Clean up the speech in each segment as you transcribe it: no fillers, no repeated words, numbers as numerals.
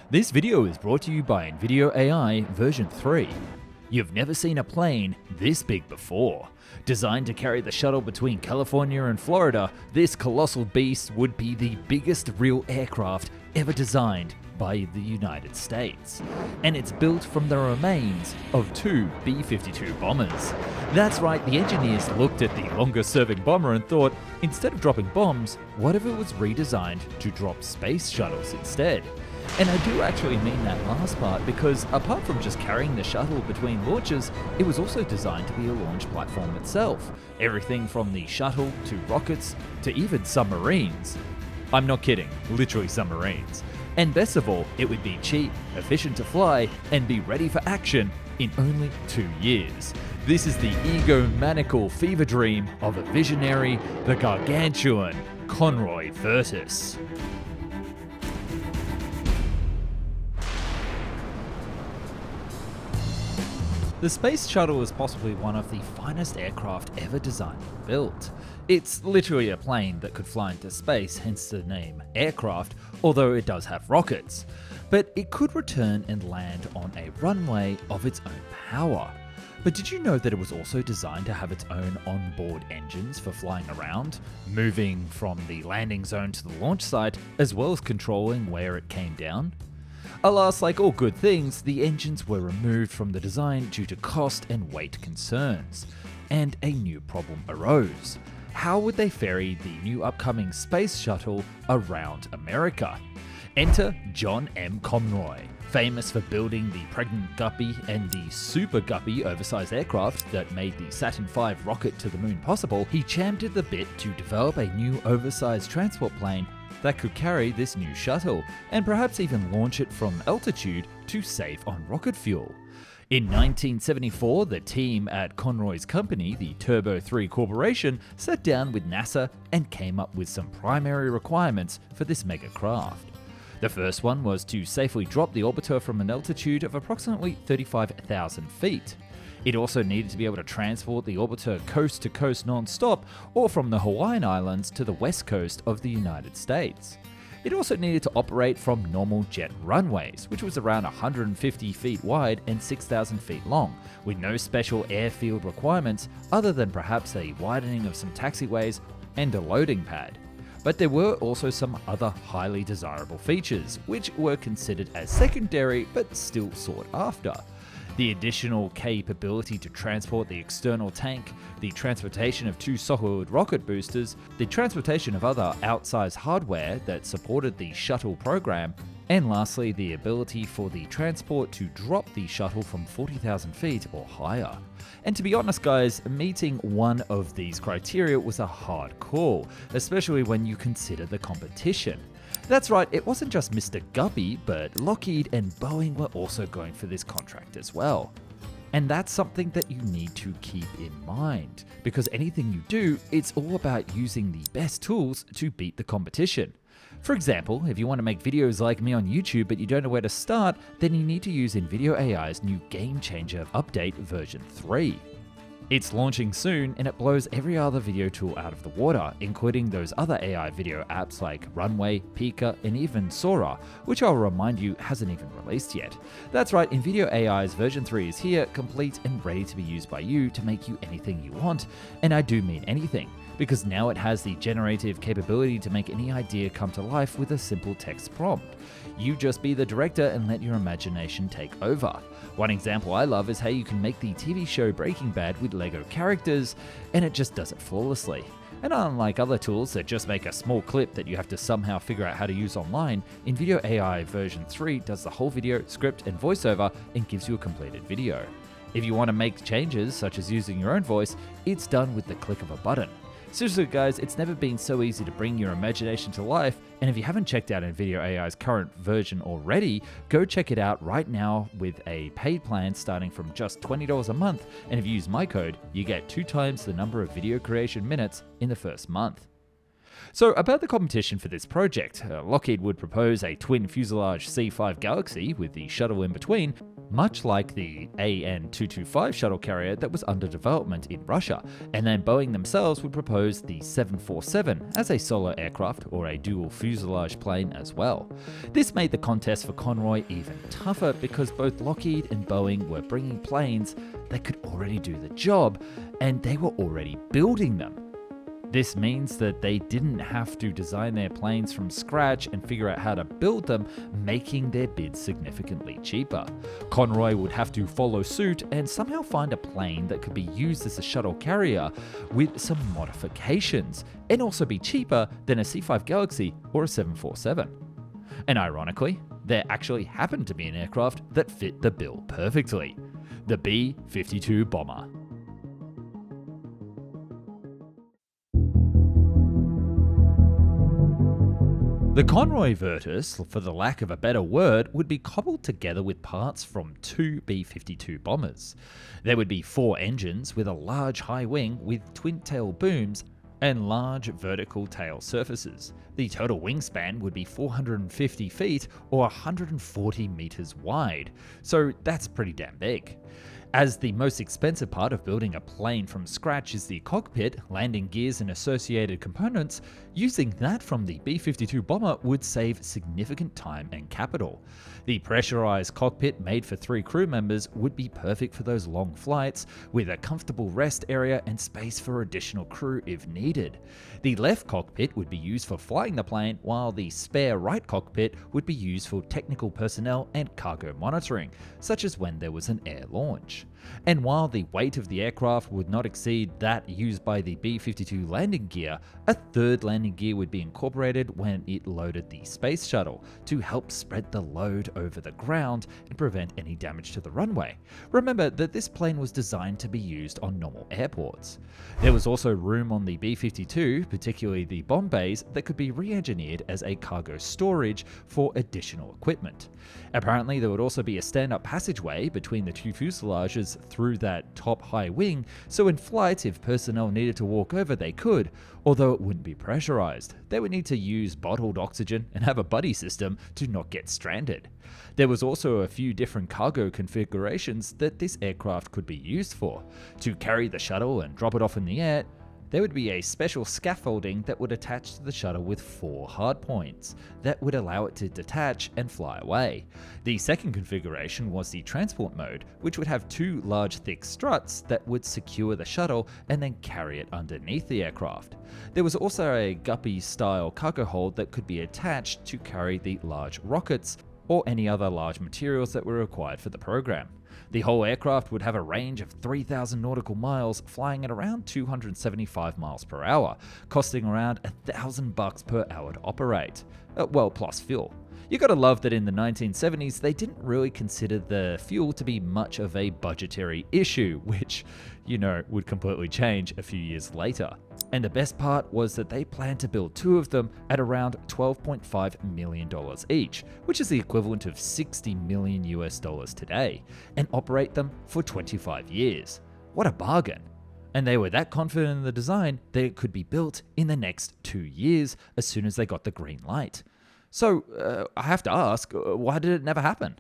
This video is brought to you by NVIDIA AI version 3. You've never seen a plane this big before. Designed to carry the shuttle between California and Florida, this colossal beast would be the biggest real aircraft ever designed by the United States. And it's built from the remains of two B-52 bombers. That's right, the engineers looked at the longest-serving bomber and thought, instead of dropping bombs, what if it was redesigned to drop space shuttles instead? And I do actually mean that last part because apart from just carrying the shuttle between launches, it was also designed to be a launch platform itself. Everything from the shuttle to rockets to even submarines. I'm not kidding, literally submarines. And best of all, it would be cheap, efficient to fly, and be ready for action in only 2 years. This is the egomaniacal fever dream of a visionary, the gargantuan Conroy Virtus. The Space Shuttle is possibly one of the finest aircraft ever designed and built. It's literally a plane that could fly into space, hence the name aircraft, although it does have rockets. But it could return and land on a runway of its own power. But did you know that it was also designed to have its own onboard engines for flying around, moving from the landing zone to the launch site, as well as controlling where it came down? Alas, like all good things, the engines were removed from the design due to cost and weight concerns. And a new problem arose. How would they ferry the new upcoming space shuttle around America? Enter John M. Conroy. Famous for building the Pregnant Guppy and the Super Guppy oversized aircraft that made the Saturn V rocket to the moon possible, he champed at the bit to develop a new oversized transport plane that could carry this new shuttle, and perhaps even launch it from altitude to save on rocket fuel. In 1974, the team at Conroy's company, the Turbo 3 Corporation, sat down with NASA and came up with some primary requirements for this mega craft. The first one was to safely drop the orbiter from an altitude of approximately 35,000 feet. It also needed to be able to transport the orbiter coast to coast non-stop, or from the Hawaiian Islands to the west coast of the United States. It also needed to operate from normal jet runways, which was around 150 feet wide and 6,000 feet long, with no special airfield requirements other than perhaps a widening of some taxiways and a loading pad. But there were also some other highly desirable features, which were considered as secondary but still sought after. The additional capability to transport the external tank, the transportation of 2 solid rocket boosters, the transportation of other outsized hardware that supported the shuttle program, and lastly, the ability for the transport to drop the shuttle from 40,000 feet or higher. And to be honest guys, meeting one of these criteria was a hard call, especially when you consider the competition. That's right, it wasn't just Mr. Guppy, but Lockheed and Boeing were also going for this contract as well. And that's something that you need to keep in mind, because anything you do, it's all about using the best tools to beat the competition. For example, if you want to make videos like me on YouTube but you don't know where to start, then you need to use NVIDIA AI's new Game Changer update version 3. It's launching soon and it blows every other video tool out of the water, including those other AI video apps like Runway, Pika, and even Sora, which I'll remind you hasn't even released yet. That's right, NVIDIA AI's version 3 is here, complete and ready to be used by you to make you anything you want, and I do mean anything, because now it has the generative capability to make any idea come to life with a simple text prompt. You just be the director and let your imagination take over. One example I love is how you can make the TV show Breaking Bad with Lego characters, and it just does it flawlessly. And unlike other tools that just make a small clip that you have to somehow figure out how to use online, NVIDIA AI version 3 does the whole video, script, and voiceover and gives you a completed video. If you want to make changes, such as using your own voice, it's done with the click of a button. Seriously guys, it's never been so easy to bring your imagination to life, and if you haven't checked out NVIDIA AI's current version already, go check it out right now with a paid plan starting from just $20 a month, and if you use my code, you get 2 times the number of video creation minutes in the first month. So about the competition for this project, Lockheed would propose a twin fuselage C5 Galaxy with the shuttle in between, much like the AN-225 shuttle carrier that was under development in Russia, and then Boeing themselves would propose the 747 as a solo aircraft or a dual fuselage plane as well. This made the contest for Conroy even tougher because both Lockheed and Boeing were bringing planes that could already do the job, and they were already building them. This means that they didn't have to design their planes from scratch and figure out how to build them, making their bids significantly cheaper. Conroy would have to follow suit and somehow find a plane that could be used as a shuttle carrier with some modifications, and also be cheaper than a C-5 Galaxy or a 747. And ironically, there actually happened to be an aircraft that fit the bill perfectly: the B-52 bomber. The Conroy Virtus, for the lack of a better word, would be cobbled together with parts from two B-52 bombers. There would be 4 engines with a large high wing with twin-tail booms and large vertical tail surfaces. The total wingspan would be 450 feet or 140 meters wide, so that's pretty damn big. As the most expensive part of building a plane from scratch is the cockpit, landing gears and associated components, using that from the B-52 bomber would save significant time and capital. The pressurized cockpit made for 3 crew members would be perfect for those long flights, with a comfortable rest area and space for additional crew if needed. The left cockpit would be used for flying the plane, while the spare right cockpit would be used for technical personnel and cargo monitoring, such as when there was an air launch. And while the weight of the aircraft would not exceed that used by the B-52 landing gear, a third landing gear would be incorporated when it loaded the space shuttle to help spread the load over the ground and prevent any damage to the runway. Remember that this plane was designed to be used on normal airports. There was also room on the B-52, particularly the bomb bays, that could be re-engineered as a cargo storage for additional equipment. Apparently there would also be a stand-up passageway between the 2 fuselages through that top high wing, so in flight, if personnel needed to walk over, they could, although it wouldn't be pressurized. They would need to use bottled oxygen and have a buddy system to not get stranded. There was also a few different cargo configurations that this aircraft could be used for. To carry the shuttle and drop it off in the air, there would be a special scaffolding that would attach to the shuttle with 4 hardpoints that would allow it to detach and fly away. The second configuration was the transport mode, which would have 2 large thick struts that would secure the shuttle and then carry it underneath the aircraft. There was also a guppy-style cargo hold that could be attached to carry the large rockets or any other large materials that were required for the program. The whole aircraft would have a range of 3,000 nautical miles, flying at around 275 miles per hour, costing around $1,000 per hour to operate. Well, plus fuel. You gotta love that in the 1970s, they didn't really consider the fuel to be much of a budgetary issue, which, would completely change a few years later. And the best part was that they planned to build 2 of them at around $12.5 million each, which is the equivalent of $60 million today, and operate them for 25 years. What a bargain. And they were that confident in the design that it could be built in the next 2 years as soon as they got the green light. So, I have to ask, why did it never happen?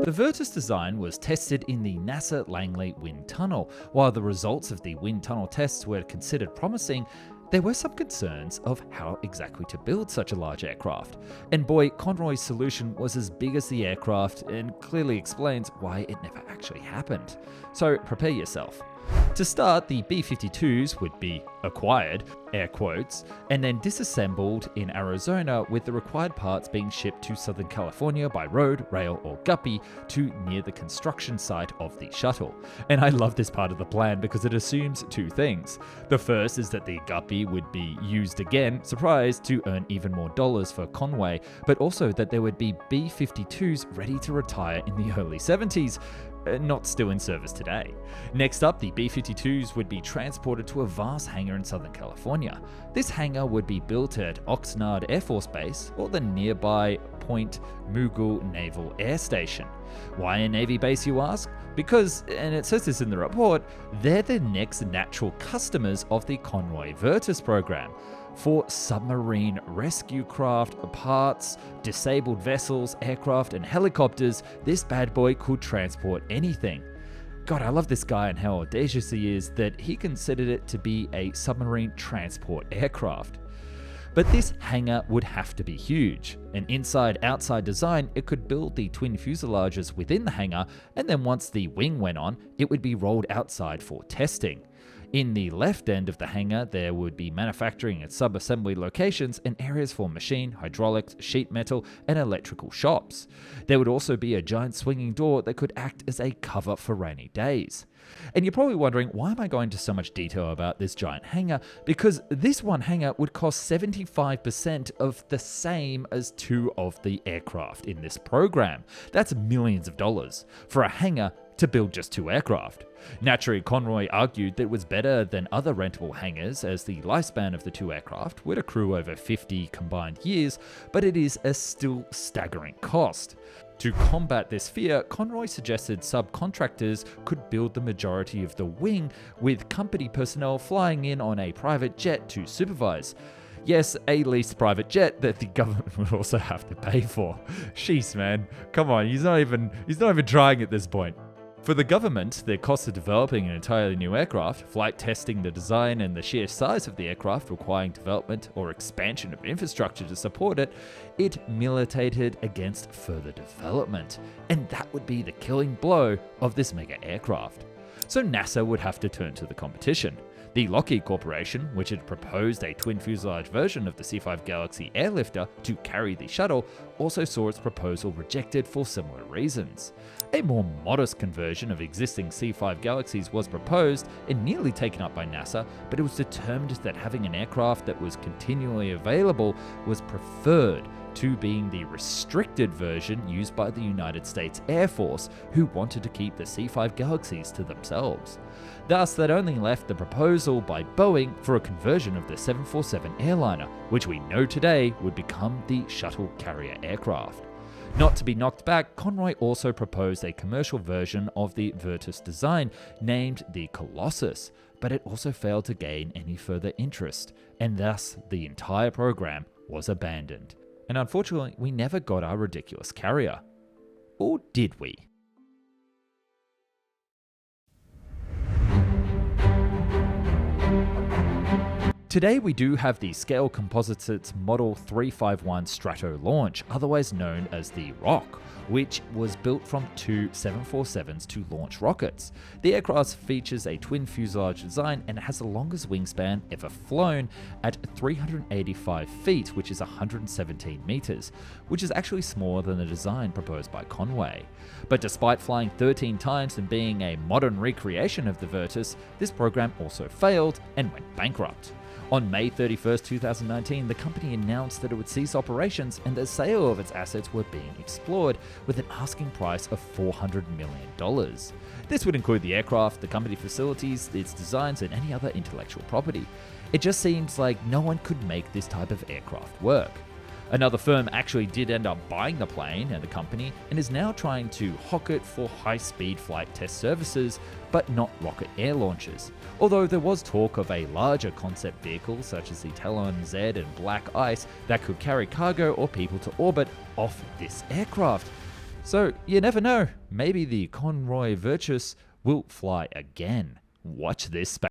The Virtus design was tested in the NASA Langley Wind Tunnel. While the results of the wind tunnel tests were considered promising, there were some concerns of how exactly to build such a large aircraft. And boy, Conroy's solution was as big as the aircraft and clearly explains why it never actually happened. So prepare yourself. To start, the B-52s would be acquired, air quotes, and then disassembled in Arizona, with the required parts being shipped to Southern California by road, rail, or guppy to near the construction site of the shuttle. And I love this part of the plan because it assumes 2 things. The first is that the guppy would be used again, surprise, to earn even more dollars for Conway, but also that there would be B-52s ready to retire in the early 70s. Not still in service today. Next up, the B-52s would be transported to a vast hangar in Southern California. This hangar would be built at Oxnard Air Force Base or the nearby Point Mughal Naval Air Station. Why a Navy base, you ask? Because, and it says this in the report, they're the next natural customers of the Conroy Virtus program. For submarine rescue craft, parts, disabled vessels, aircraft, and helicopters, this bad boy could transport anything. God, I love this guy and how audacious he is that he considered it to be a submarine transport aircraft. But this hangar would have to be huge. An inside-outside design, it could build the twin fuselages within the hangar, and then once the wing went on, it would be rolled outside for testing. In the left end of the hangar, there would be manufacturing and sub-assembly locations and areas for machine, hydraulics, sheet metal, and electrical shops. There would also be a giant swinging door that could act as a cover for rainy days. And you're probably wondering, why am I going into so much detail about this giant hangar? Because this one hangar would cost 75% of the same as 2 of the aircraft in this program. That's millions of dollars for a hangar to build just 2 aircraft. Naturally, Conroy argued that it was better than other rentable hangars as the lifespan of the 2 aircraft would accrue over 50 combined years, but it is a still staggering cost. To combat this fear, Conroy suggested subcontractors could build the majority of the wing, with company personnel flying in on a private jet to supervise. Yes, a leased private jet that the government would also have to pay for. Sheesh, man. Come on, he's not even trying at this point. For the government, the cost of developing an entirely new aircraft, flight testing the design, and the sheer size of the aircraft requiring development or expansion of infrastructure to support it, it militated against further development. And that would be the killing blow of this mega aircraft. So NASA would have to turn to the competition. The Lockheed Corporation, which had proposed a twin fuselage version of the C-5 Galaxy airlifter to carry the shuttle, also saw its proposal rejected for similar reasons. A more modest conversion of existing C-5 Galaxies was proposed and nearly taken up by NASA, but it was determined that having an aircraft that was continually available was preferred to being the restricted version used by the United States Air Force, who wanted to keep the C-5 Galaxies to themselves. Thus, that only left the proposal by Boeing for a conversion of the 747 airliner, which we know today would become the shuttle carrier aircraft. Not to be knocked back, Conroy also proposed a commercial version of the Virtus design, named the Colossus, but it also failed to gain any further interest, and thus the entire program was abandoned. And unfortunately, we never got our ridiculous carrier. Or did we? Today we do have the Scale Composites Model 351 Strato launch, otherwise known as the Rock, which was built from 2 747s to launch rockets. The aircraft features a twin fuselage design and has the longest wingspan ever flown at 385 feet, which is 117 meters, which is actually smaller than the design proposed by Conway. But despite flying 13 times and being a modern recreation of the Virtus, this program also failed and went bankrupt. On May 31, 2019, the company announced that it would cease operations and the sale of its assets were being explored with an asking price of $400 million. This would include the aircraft, the company facilities, its designs, and any other intellectual property. It just seems like no one could make this type of aircraft work. Another firm actually did end up buying the plane and the company and is now trying to hawk it for high-speed flight test services, but not rocket air launches. Although there was talk of a larger concept vehicle such as the Talon Z and Black Ice that could carry cargo or people to orbit off this aircraft. So you never know, maybe the Conroy Virtus will fly again. Watch this space.